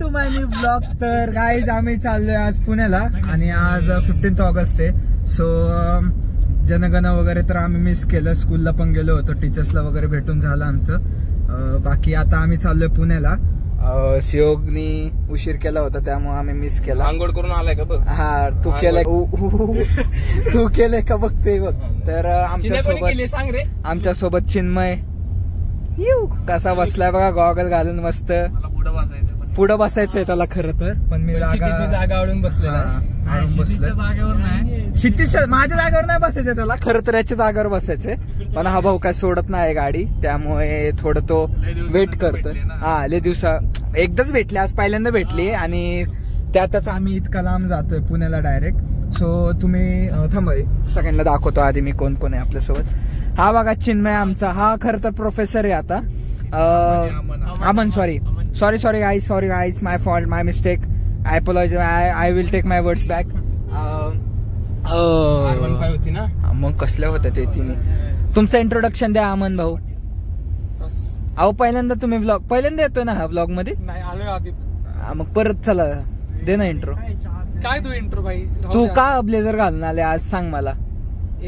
To my new blog. तर guys आम्ही चाललोय आज पुण्याला आणि आज 15 ऑगस्ट आहे. सो जनगण वगैरे तर आम्ही मिस केलं. स्कूलला पण गेलो होतो, टीचर्सला वगैरे भेटून झालं आमचं. बाकी आता आम्ही चाललोय पुण्याला. शियोगनी उशीर केला होता त्यामुळे आम्ही मिस केला. आंघोळ करून आलाय का बघ? हा तू केलंय तू केलंय का बघते बघ. तर आमच्या सोबत चिन्मय कसा बसलाय बघा, गॉगल घालून मस्त. पुढं बसायचंय त्याला खरं तर, पण मी जागा आवडून बसलेला. क्षितिजच्या माझ्या जागेवर नाही बसायचं त्याला, खरं तर याच्या जागेवर बसायचंय. पण हा भाऊ काय सोडत नाही गाडी, त्यामुळे थोडं तो वेट करतोय. हा लय दिवसा एकदाच भेटली, आज पहिल्यांदा भेटली आणि त्यातच आम्ही इतका लांब जातोय पुण्याला डायरेक्ट. सो तुम्ही थांबा, सगळ्यांना दाखवतो आधी मी कोण कोण आहे आपल्यासोबत. हा बघा चिन्मय आमचा, हा खरं तर प्रोफेसर आहे आता. Aman sorry guys my fault, my mistake. I apologize. I will take my words back. R15 होती ना मग कसल्या होत्या ते तिने. तुमचं इंट्रोडक्शन द्या अमन भाऊ. अहो पहिल्यांदा तुम्ही व्लॉग पहिल्यांदा येतोय ना हा व्लॉग मध्ये? नाही आलोय आधी. मग परत चला दे ना इंट्रो. काय तू इंट्रो भाई? तू का ब्लेझर घालून आले आज सांग मला.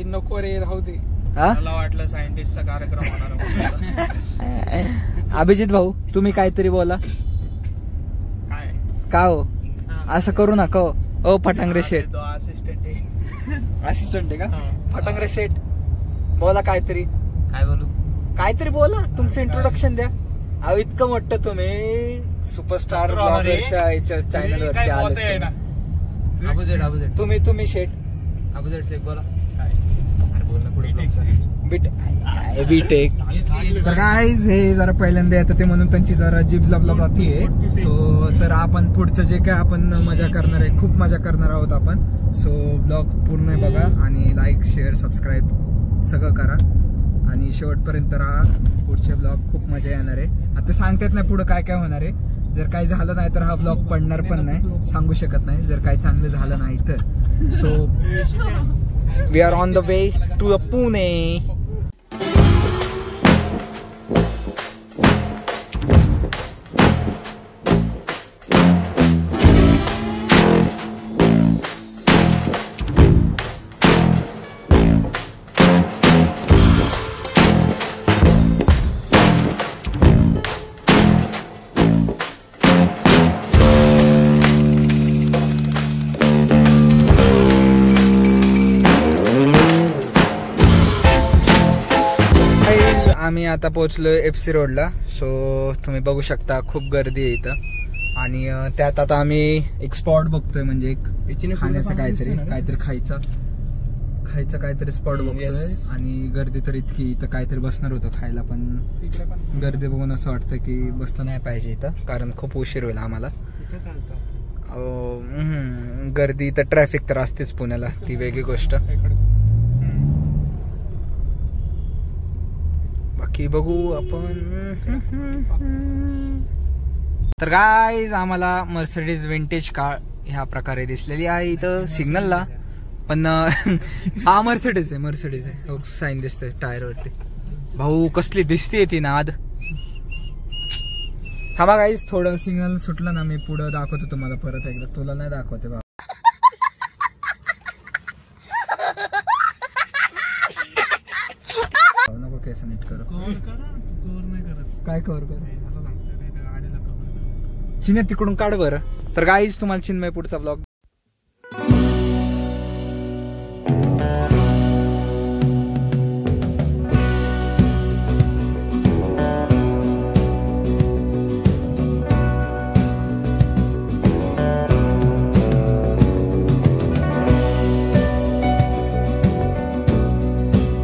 नको रे राहू दे. मला वाटलं सायंटिस्टचा कार्यक्रम होणार. अभिजित भाऊ तुम्ही काहीतरी बोला. का हो असं करू नका हो फटांगरे शेठ. असिस्टंट आहे का फटांगरे शेठ? बोला काहीतरी. काय बोलू? काहीतरी बोला, तुमचं इंट्रोडक्शन द्या. अहो इतकं मोठं तुम्ही सुपरस्टार ब्लॉगरच्या चॅनल वरती आले. तुम्ही शेठ अपोजिट से बोला. बीटेक. तर गाईज हे जरा पहिल्यांदा येतं ते म्हणून त्यांची जरा जीभ लबलबाती आहे. तर आपण पुढचं जे काय आपण मजा करणार आहे, खूप मजा करणार आहोत आपण. सो ब्लॉग पूर्ण बघा आणि लाईक शेअर सबस्क्राईब सगळं करा आणि शेवटपर्यंत राहा. पुढचे ब्लॉग खूप मजा येणार आहे. आता सांगतात नाही पुढे काय काय होणार आहे. जर काही झालं नाही तर हा ब्लॉग पडणार पण नाही, सांगू शकत नाही जर काही चांगलं झालं नाही तर. So we are on the way to the Pune. आम्ही आता पोहोचलोय FC रोडला. सो तुम्ही बघू शकता खूप गर्दी आहे इथं आणि त्यात आता आम्ही एक स्पॉट बघतोय, म्हणजे एक खाण्याचं काहीतरी खायचं काहीतरी स्पॉट बघतोय. आणि गर्दी तर इतकी, इथं काहीतरी बसणार होतं खायला पण गर्दी बघून असं वाटतं की बसलं नाही पाहिजे इथं, कारण खूप उशीर होईल आम्हाला. गर्दी तर ट्रॅफिक तर असतेच पुण्याला, ती वेगळी गोष्ट. बाकी बघू आपण. तर गाईज आम्हाला मर्सिडीज विंटेज कार ह्या प्रकारे दिसलेली आहे इथं सिग्नलला. पण हा मर्सिडीज आहे. साईन दिसतंय टायर वरती. भाऊ कसली दिसते ती ना आद. थांबा गाईज, थोडं सिग्नल सुटलं ना मी पुढं दाखवतो तुम्हाला परत एकदा. तुला नाही दाखवते बा. नको केस नीट कर. काय कव्हर कर चिन्ह तिकडून काढ बरं. तर गाईज तुम्हाला चिन्मय पुढचा ब्लॉग.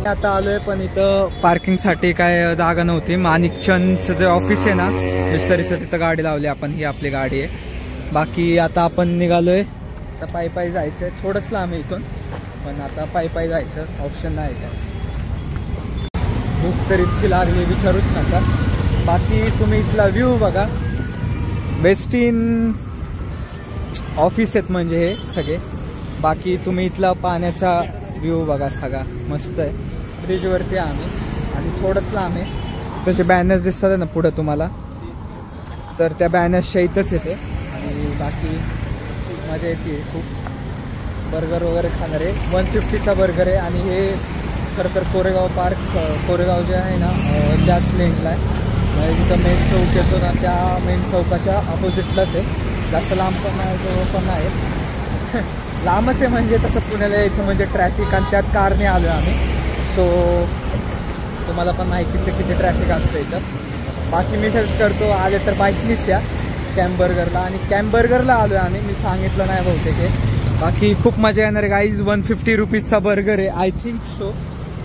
आता आलोय पण इथं पार्किंग साठी काय जागा नव्हती. माणिकचंदचं जे ऑफिस आहे ना मिस्टरीचं, तिथं गाडी लावली आपण. ही आपली गाडी आहे. बाकी आता आपण निघालोय. आता पायी जायचंय, थोडंच लांब आहे इथून, पण आता पायी जायचं ऑप्शन नाही का. भूक तर इतकी लागली विचारूच नका. बाकी तुम्ही इथला व्ह्यू बघा. वेस्टिन ऑफिस आहेत म्हणजे हे सगळे. बाकी तुम्ही इथला पाण्याचा व्ह्यू बघा, सगळा मस्त आहे. ब्रिजवरती आम्ही आणि थोडंच लांब आहे. त्याचे बॅनर्स दिसतात ना पुढे तुम्हाला, तर त्या बॅनर्सच्या इथंच येते बाकी मजा येते खूप. बर्गर वगैरे खाणार आहे. 150चा बर्गर आहे आणि हे खरं तर कोरेगाव पार्क, कोरेगाव जे आहे ना त्याच लेनला आहे. म्हणजे तिथं मेन चौक येतो ना, त्या मेन चौकाच्या अपोजिटलाच आहे. जास्त लांब पण नाही, जवळ पण नाही. लांबच आहे म्हणजे तसं पुण्याला यायचं म्हणजे ट्रॅफिक, आणि त्यात कारने आलो आम्ही. सो तुम्हाला पण माहितीच आहे किती ट्रॅफिक असतं इथं. बाकी मी सर्च करतो, आले तर बाईकनीच या कॅम्प बर्गरला. आणि कॅम्प बर्गरला आलो आहे आम्ही, मी सांगितलं नाही बहुतेक हे. बाकी खूप मजा येणार आहे गाईज. 150 रुपीजचा बर्गर आहे आय थिंक सो,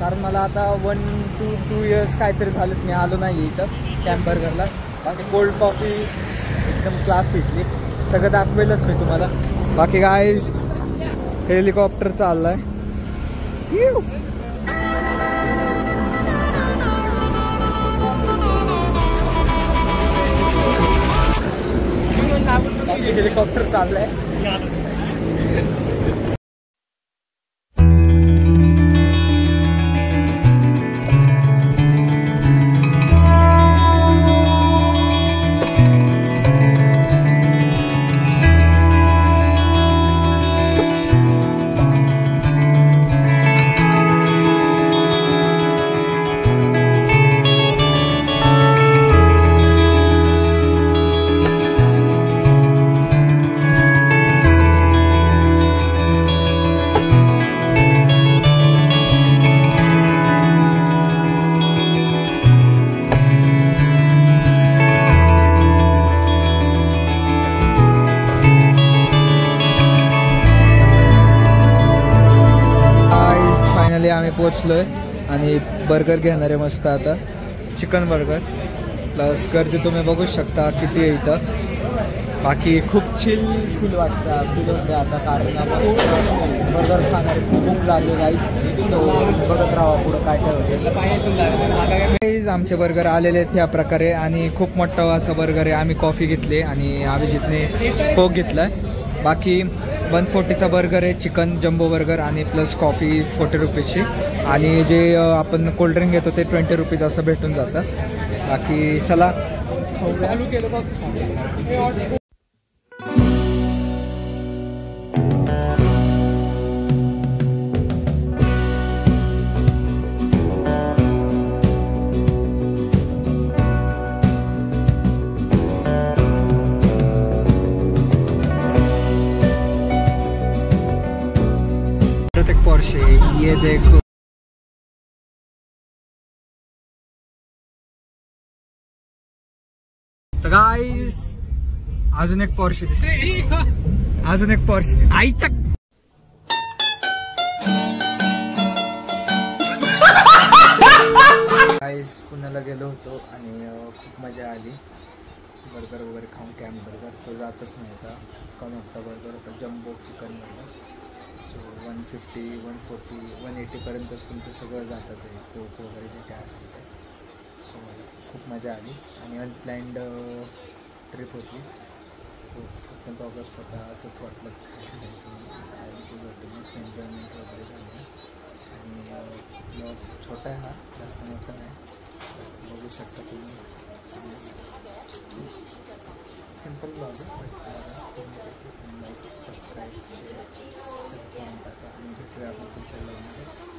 कारण मला आता 1-2 इयर्स काहीतरी झालेत मी आलो नाही इथं कॅम्प बर्गरला. बाकी कोल्ड कॉफी एकदम क्लास इथली, सगळं दाखवेलच मी तुम्हाला. बाकी गाईज हेलिकॉप्टर चाललाय. हेलिकॉप्टर चाललाय. आम्ही पोचलोय आणि बर्गर घेणार आहे मस्त आता. चिकन बर्गर प्लस गर्दी तुम्ही बघू शकता किती आहे इथं. बाकी खूप चिल फील होते आता, कारण बर्गर खाणार खूप भूक लागली गाईज. सो बघत राहा पुढं काय काय होते. आमचे बर्गर आलेले आहेत ह्या प्रकारे आणि खूप मोठा असा बर्गर आहे. आम्ही कॉफी घेतली आणि अभिजितने कोक घेतला आहे. बाकी 140चा बर्गर आहे, चिकन जम्बो बर्गर आणि प्लस कॉफी 40 रुपीजची. आणि जे आपण कोल्ड्रिंक घेतो ते 20 रुपीज असं भेटून जातं. बाकी चला चालू केलं. ये देखो तर गाईस अजून एक पोर्शे दिसते, अजून एक पोर्शे आईच्या. गाईस पुण्याला गेलो होतो आणि खूप मजा आली. बर्गर वगैरे खाऊन कॅम्प बर्गर तो जातच नाही का, इतका मोठा बर्गर होता, जम्बो चिकन बर्गर. सो 150, 140, 180पर्यंत तुमचं सगळं जातं ते कोक वगैरे जे काय असेल ते. सो खूप मजा आली आणि अनप्लॅन्ड ट्रिप होती. फक्त ऑगस्ट होता, असंच वाटलं खायला जायचं म्हणून होतं. मस्त एन्जॉयमेंट वगैरे झालं आणि ब्लॉग छोटा आहे हा, जास्त मोठा नाही, बघू शकता तुम्ही. सिंपल ब्लॉग आहे. सबस्क्राईब, शेअर, सबस्क्राईब टाका आणि भेटूया आपण पुढच्या ब्लॉगमध्ये.